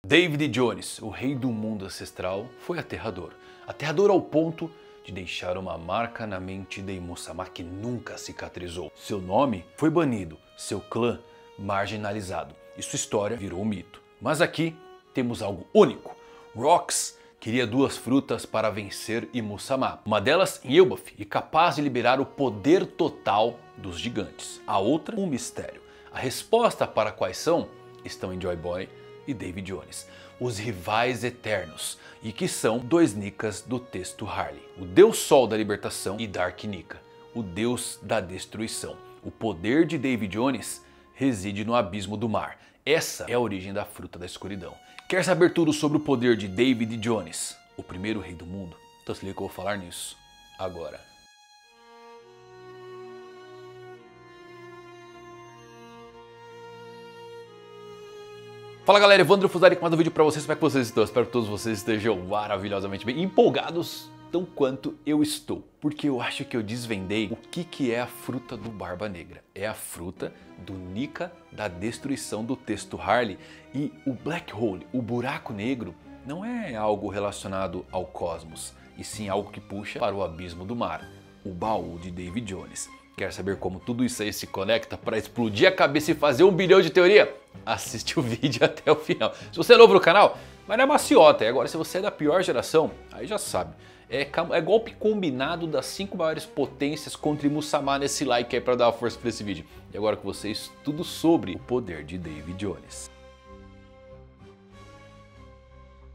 David Jones, o rei do mundo ancestral, foi aterrador. Aterrador ao ponto de deixar uma marca na mente de Musamá que nunca cicatrizou. Seu nome foi banido, seu clã marginalizado e sua história virou um mito. Mas aqui temos algo único. Rox queria duas frutas para vencer Musamá. Uma delas em Elbaf e capaz de liberar o poder total dos gigantes. A outra, um mistério. A resposta para quais são estão em Joy Boy e David Jones, os rivais eternos, e que são dois Nikas do texto Harley. O Deus Sol da libertação e Dark Nika, o Deus da destruição. O poder de David Jones reside no abismo do mar. Essa é a origem da fruta da escuridão. Quer saber tudo sobre o poder de David Jones, o primeiro rei do mundo? Então se liga que eu vou falar nisso agora. Fala galera, Evandro Fusari com mais um vídeo pra vocês. Como é que vocês estão? Espero que todos vocês estejam maravilhosamente bem, empolgados tão quanto eu estou. Porque eu acho que eu desvendei o que é a fruta do Barba Negra. É a fruta do Nika da destruição do texto Harley. E o Black Hole, o buraco negro, não é algo relacionado ao cosmos, e sim algo que puxa para o abismo do mar. O baú de David Jones. Quer saber como tudo isso aí se conecta para explodir a cabeça e fazer 1 bilhão de teoria? Assiste o vídeo até o final. Se você é novo no canal, mas não é maciota. E agora se você é da pior geração, aí já sabe. É golpe combinado das 5 maiores potências contra Musamá nesse like aí para dar uma força para esse vídeo. E agora com vocês, tudo sobre o poder de David Jones.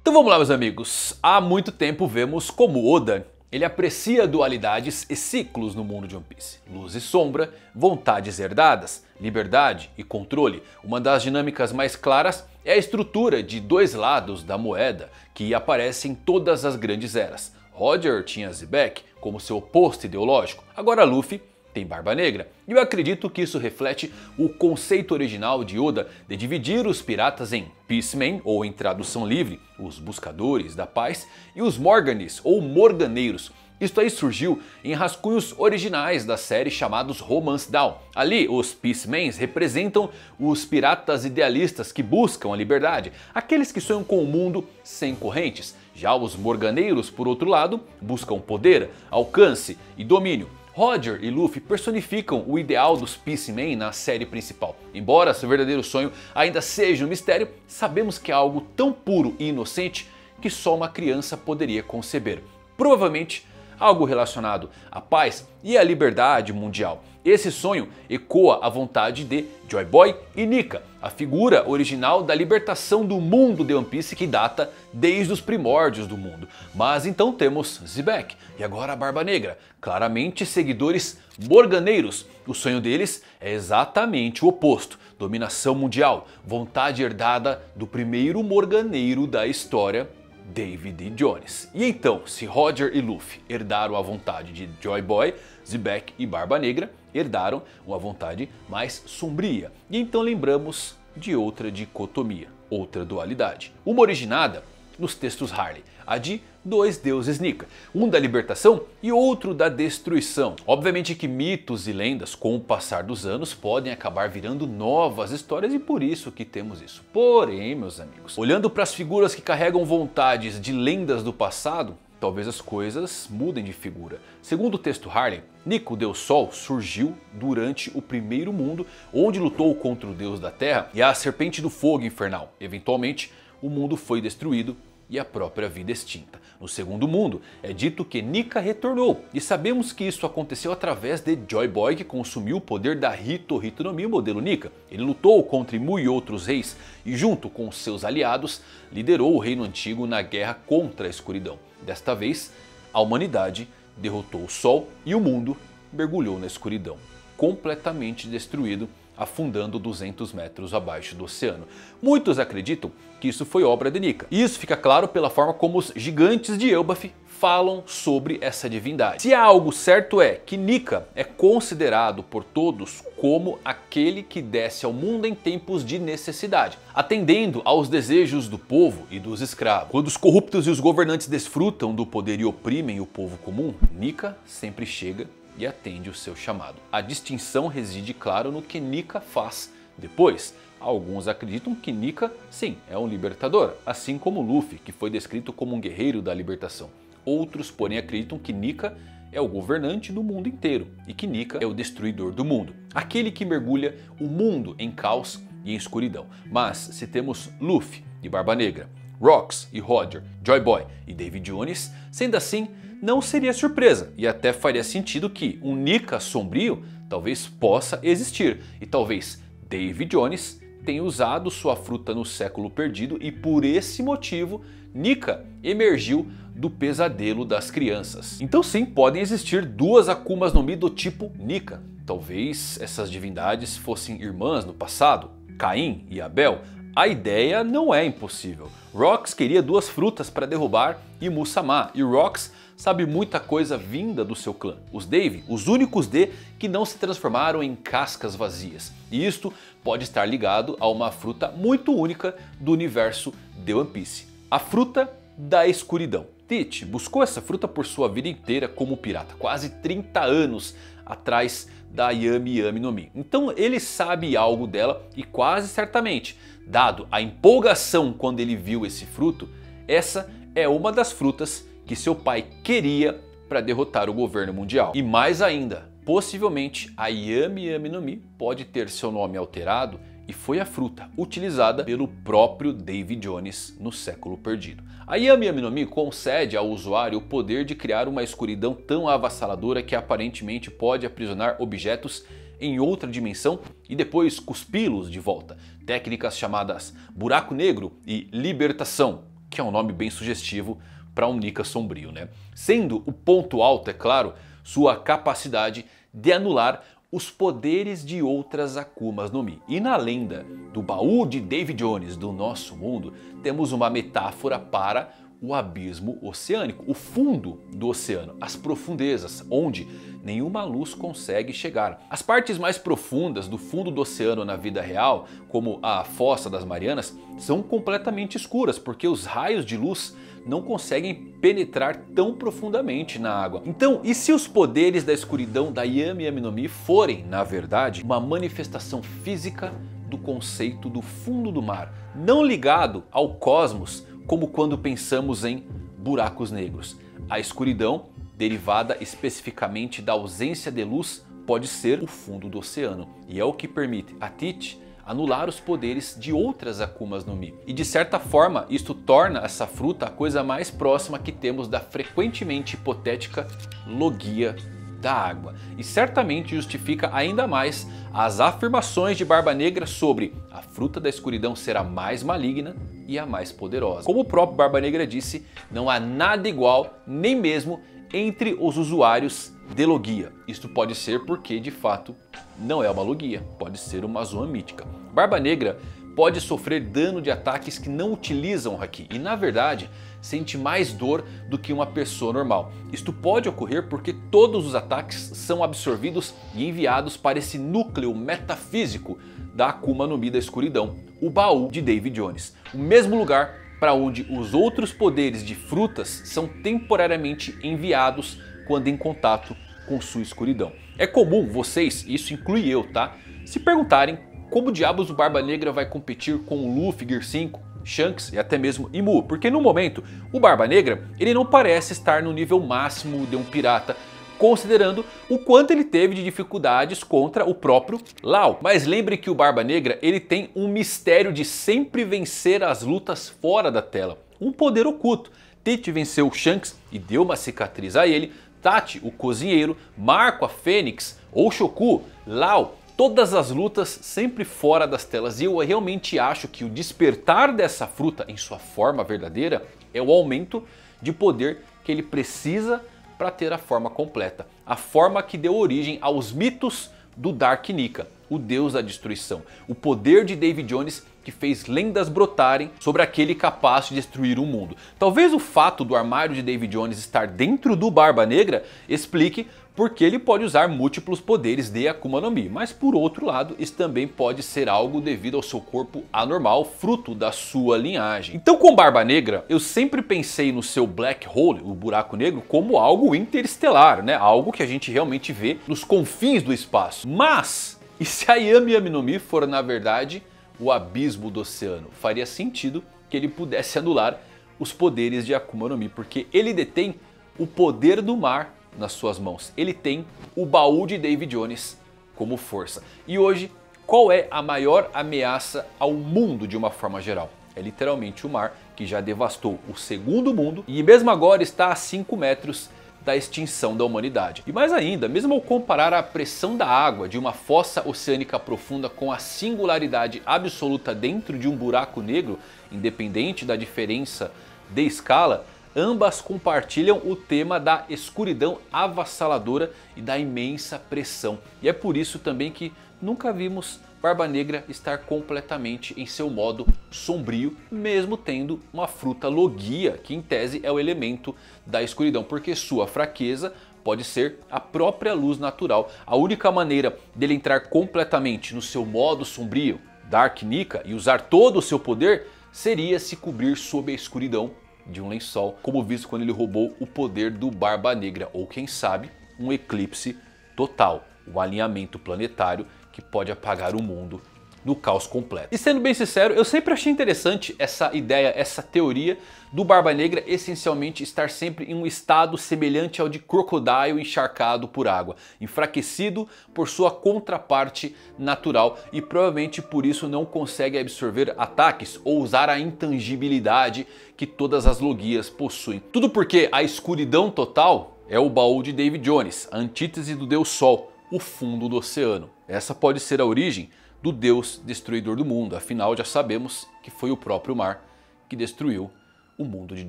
Então vamos lá meus amigos. Há muito tempo vemos como Oda ele aprecia dualidades e ciclos no mundo de One Piece. Luz e sombra, vontades herdadas, liberdade e controle. Uma das dinâmicas mais claras é a estrutura de dois lados da moeda que aparece em todas as grandes eras. Roger tinha Xebec como seu oposto ideológico, agora Luffy tem Barba Negra. E eu acredito que isso reflete o conceito original de Oda de dividir os piratas em Peacemen, ou em tradução livre, os buscadores da paz, e os Morganis, ou morganeiros. Isto aí surgiu em rascunhos originais da série chamados Romance Dawn. Ali, os Peacemans representam os piratas idealistas que buscam a liberdade, aqueles que sonham com um mundo sem correntes. Já os Morganeiros, por outro lado, buscam poder, alcance e domínio. Roger e Luffy personificam o ideal dos Peacemen na série principal. Embora seu verdadeiro sonho ainda seja um mistério, sabemos que é algo tão puro e inocente que só uma criança poderia conceber. Provavelmente algo relacionado à paz e à liberdade mundial. Esse sonho ecoa a vontade de Joy Boy e Nika, a figura original da libertação do mundo de One Piece que data desde os primórdios do mundo. Mas então temos Xebec e agora a Barba Negra, claramente seguidores morganeiros. O sonho deles é exatamente o oposto: dominação mundial, vontade herdada do primeiro morganeiro da história, David Jones. E então, se Roger e Luffy herdaram a vontade de Joy Boy, Xebec e Barba Negra herdaram uma vontade mais sombria. E então lembramos de outra dicotomia, outra dualidade. Uma originada nos textos Harley, a de dois deuses Nika, um da libertação e outro da destruição. Obviamente que mitos e lendas com o passar dos anos podem acabar virando novas histórias e por isso que temos isso. Porém, meus amigos, olhando para as figuras que carregam vontades de lendas do passado, talvez as coisas mudem de figura. Segundo o texto Harley, Nika, o Deus Sol, surgiu durante o primeiro mundo, onde lutou contra o Deus da Terra e a Serpente do Fogo Infernal. Eventualmente, o mundo foi destruído e a própria vida extinta. No segundo mundo, é dito que Nika retornou, e sabemos que isso aconteceu através de Joy Boy, que consumiu o poder da Hito no Mi, modelo Nika. Ele lutou contra Mu e outros reis, e junto com seus aliados, liderou o reino antigo na guerra contra a escuridão. Desta vez, a humanidade derrotou o Sol e o mundo mergulhou na escuridão, completamente destruído, afundando 200 metros abaixo do oceano. Muitos acreditam que isso foi obra de Nika. E isso fica claro pela forma como os gigantes de Elbaf falam sobre essa divindade. Se há algo certo é que Nika é considerado por todos como aquele que desce ao mundo em tempos de necessidade, atendendo aos desejos do povo e dos escravos. Quando os corruptos e os governantes desfrutam do poder e oprimem o povo comum, Nika sempre chega e atende o seu chamado. A distinção reside, claro, no que Nika faz depois. Alguns acreditam que Nika, sim, é um libertador, assim como Luffy, que foi descrito como um guerreiro da libertação. Outros, porém, acreditam que Nika é o governante do mundo inteiro e que Nika é o destruidor do mundo, aquele que mergulha o mundo em caos e em escuridão. Mas se temos Luffy e Barba Negra, Rox e Roger, Joy Boy e Davy Jones, sendo assim, não seria surpresa e até faria sentido que um Nika sombrio talvez possa existir e talvez Davy Jones tenha usado sua fruta no século perdido e por esse motivo Nika emergiu do pesadelo das crianças. Então sim, podem existir duas Akumas no Mi do tipo Nika. Talvez essas divindades fossem irmãs no passado, Caim e Abel. A ideia não é impossível. Rox queria duas frutas para derrubar Imu-sama e Rox sabe muita coisa vinda do seu clã. Os Davy, os únicos D que não se transformaram em cascas vazias. E isto pode estar ligado a uma fruta muito única do universo de One Piece. A fruta da escuridão. Tite buscou essa fruta por sua vida inteira como pirata, quase 30 anos atrás da Yami Yami no Mi. Então ele sabe algo dela e quase certamente, dado a empolgação quando ele viu esse fruto, essa é uma das frutas que seu pai queria para derrotar o governo mundial. E mais ainda, possivelmente a Yami Yami no Mi pode ter seu nome alterado e foi a fruta utilizada pelo próprio Davy Jones no século perdido. A Yami Yami no Mi concede ao usuário o poder de criar uma escuridão tão avassaladora que aparentemente pode aprisionar objetos em outra dimensão e depois cuspi-los de volta. Técnicas chamadas buraco negro e libertação, que é um nome bem sugestivo para um Nika sombrio, né? Sendo o ponto alto, é claro, sua capacidade de anular os poderes de outras Akumas no Mi. E na lenda do baú de Davy Jones do nosso mundo, temos uma metáfora para o abismo oceânico, o fundo do oceano, as profundezas, onde nenhuma luz consegue chegar. As partes mais profundas do fundo do oceano na vida real, como a Fossa das Marianas, são completamente escuras, porque os raios de luz não conseguem penetrar tão profundamente na água. Então, e se os poderes da escuridão da Yami Yami no Mi forem, na verdade, uma manifestação física do conceito do fundo do mar, não ligado ao cosmos, como quando pensamos em buracos negros? A escuridão, derivada especificamente da ausência de luz, pode ser o fundo do oceano, e é o que permite a Tite anular os poderes de outras Akumas no Mi. E de certa forma, isto torna essa fruta a coisa mais próxima que temos da frequentemente hipotética Logia da água. E certamente justifica ainda mais as afirmações de Barba Negra sobre a fruta da escuridão ser a mais maligna e a mais poderosa. Como o próprio Barba Negra disse, não há nada igual, nem mesmo entre os usuários de Logia. Isto pode ser porque, de fato, não é uma Logia, pode ser uma Zoan mítica. Barba Negra pode sofrer dano de ataques que não utilizam o Haki e, na verdade, sente mais dor do que uma pessoa normal. Isto pode ocorrer porque todos os ataques são absorvidos e enviados para esse núcleo metafísico da Akuma no Mi da escuridão, o baú de Davy Jones, o mesmo lugar para onde os outros poderes de frutas são temporariamente enviados quando em contato com sua escuridão. É comum vocês, isso inclui eu, tá, se perguntarem como diabos o Barba Negra vai competir com o Luffy, Gear 5, Shanks e até mesmo Imu, porque no momento o Barba Negra ele não parece estar no nível máximo de um pirata, considerando o quanto ele teve de dificuldades contra o próprio Lau. Mas lembre que o Barba Negra ele tem um mistério de sempre vencer as lutas fora da tela, um poder oculto. Tite venceu o Shanks e deu uma cicatriz a ele, Tati, o cozinheiro, Marco, a Fênix, Oshoku, Lau, todas as lutas sempre fora das telas. E eu realmente acho que o despertar dessa fruta em sua forma verdadeira é o aumento de poder que ele precisa para ter a forma completa. A forma que deu origem aos mitos do Dark Nika, o deus da destruição. O poder de Davy Jones que fez lendas brotarem sobre aquele capaz de destruir o mundo. Talvez o fato do armário de Davy Jones estar dentro do Barba Negra explique porque ele pode usar múltiplos poderes de Akuma no Mi, mas por outro lado isso também pode ser algo devido ao seu corpo anormal, fruto da sua linhagem. Então com Barba Negra eu sempre pensei no seu Black Hole, o buraco negro, como algo interestelar, né? Algo que a gente realmente vê nos confins do espaço. Mas, e se a Yami Yami no Mi for na verdade o abismo do oceano? Faria sentido que ele pudesse anular os poderes de Akuma no Mi, porque ele detém o poder do mar nas suas mãos. Ele tem o baú de David Jones como força. E hoje, qual é a maior ameaça ao mundo de uma forma geral? É literalmente o mar, que já devastou o segundo mundo e mesmo agora está a 5 metros da extinção da humanidade. E mais ainda, mesmo ao comparar a pressão da água de uma fossa oceânica profunda com a singularidade absoluta dentro de um buraco negro, independente da diferença de escala, ambas compartilham o tema da escuridão avassaladora e da imensa pressão. E é por isso também que nunca vimos Barba Negra estar completamente em seu modo sombrio, mesmo tendo uma fruta Logia, que em tese é o elemento da escuridão, porque sua fraqueza pode ser a própria luz natural. A única maneira dele entrar completamente no seu modo sombrio, Dark Nika, e usar todo o seu poder, seria se cobrir sob a escuridão de um lençol, como visto quando ele roubou o poder do Barba Negra, ou quem sabe, um eclipse total, o alinhamento planetário que pode apagar o mundo no caos completo. E sendo bem sincero, eu sempre achei interessante essa ideia, essa teoria do Barba Negra essencialmente estar sempre em um estado semelhante ao de Crocodile encharcado por água, enfraquecido por sua contraparte natural e provavelmente por isso não consegue absorver ataques ou usar a intangibilidade que todas as Logias possuem. Tudo porque a escuridão total é o baú de David Jones, a antítese do Deus Sol, o fundo do oceano. Essa pode ser a origem do Deus destruidor do mundo, afinal já sabemos que foi o próprio mar que destruiu o mundo de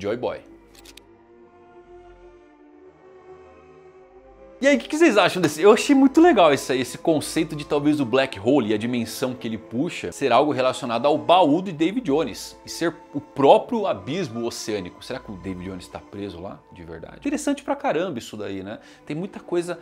Joy Boy. E aí, o que vocês acham desse? Eu achei muito legal esse conceito de talvez o Black Hole e a dimensão que ele puxa ser algo relacionado ao baú de David Jones e ser o próprio abismo oceânico. Será que o David Jones está preso lá de verdade? Interessante pra caramba isso daí, né? Tem muita coisa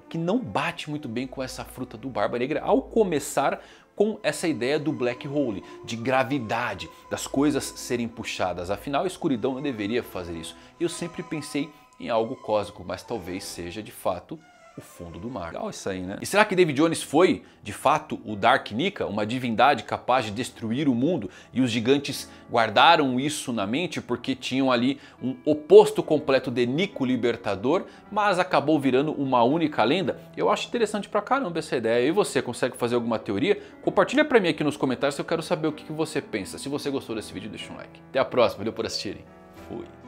que não bate muito bem com essa fruta do Barba Negra, ao começar com essa ideia do Black Hole, de gravidade, das coisas serem puxadas. Afinal, a escuridão não deveria fazer isso. Eu sempre pensei em algo cósmico, mas talvez seja de fato o fundo do mar. Legal isso aí, né? E será que David Jones foi de fato o Dark Nika, uma divindade capaz de destruir o mundo, e os gigantes guardaram isso na mente porque tinham ali um oposto completo de Nico Libertador, mas acabou virando uma única lenda? Eu acho interessante pra caramba essa ideia. E você, consegue fazer alguma teoria? Compartilha pra mim aqui nos comentários, eu quero saber o que você pensa. Se você gostou desse vídeo, deixa um like. Até a próxima, valeu por assistirem. Fui.